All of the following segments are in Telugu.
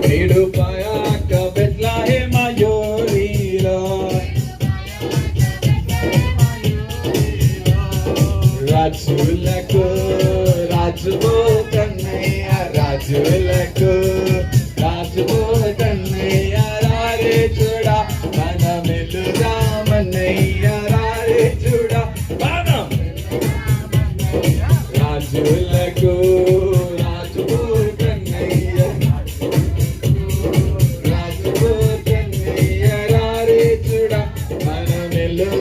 నిడుపాయాక బెత్లెహేమ యోరిలో రాజులకు రాజువో కన్నయ్య రాజులకు రాజువో కన్నయ్య రారే చూడా మనమెలుదామన్నయ్య రారే చూడా మనం రాజులకు రాజువో కన్నయ్య రాజువో కన్నయ్య రారే చూడా మనమెలుదామన్నయ్య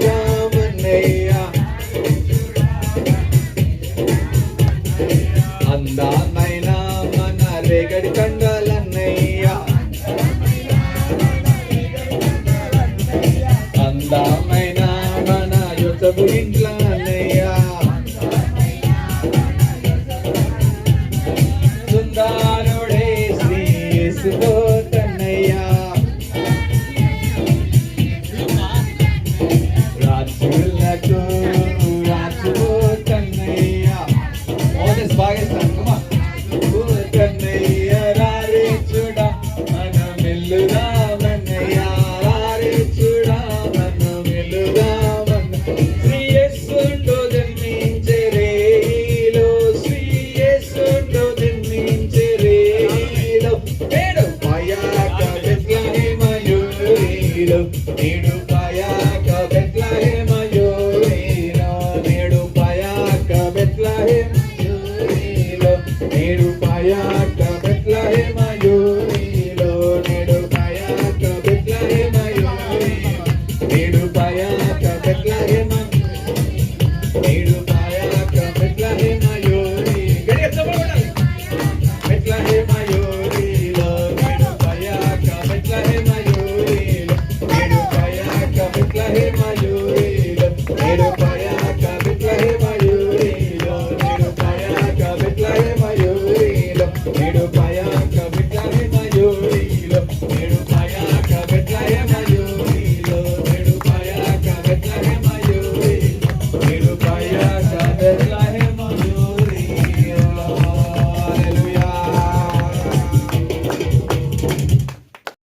అందమైన మన రేగడి కండలన్నయ్య అందమైన మన యుద్ధపు ఇంట్లో అన్నయ్య సుందరుడే శ్రీ యేసుకన్నయ్య రాజులకు రాజువో కన్నయ్య మోసెస్ బాగేస్తాను కన్నయ్య రారే చూడా మనమెలుదామన్నయ్య రారే చూడా మనమెలుదామన్న శ్రీ యేసుండు జన్మించే రేయిలో శ్రీ యేసుండు జన్మించే రేయిలో నేడు పాయాక బెత్లెహేమ యోరిలో నేడు పాయాక బెత్లెహేమ యోరిలో నేడు పాయాక బెత్లెహేమ యోరిలో నేడు పాయాక బెత్లెహేమ యోరిలో నేడు పాయాక బెత్లెహేమ యోరిలో నేడు పాయాక బెత్లెహేమ నేడు పాయాక బెత్లెహేమ యోరి గడియ చెప్పబడాలి బెత్లెహేమ యోరిలో నేడు పాయాక బెత్లెహేమ యోరిలో నేడు పాయాక బెత్లెహేమ యోరిలో నేడు పాయాక బెత్లెహేమ యోరిలో నేడు పాయాక బెత్లెహేమ యోరిలో నేడు పాయాక బెత్లెహేమ యోరిలో నేడు పాయాక బెత్లెహేమ యోరిలో నేడు పాయాక బెత్లెహేమ యోరిలో నేడు పాయాక బెత్లెహేమ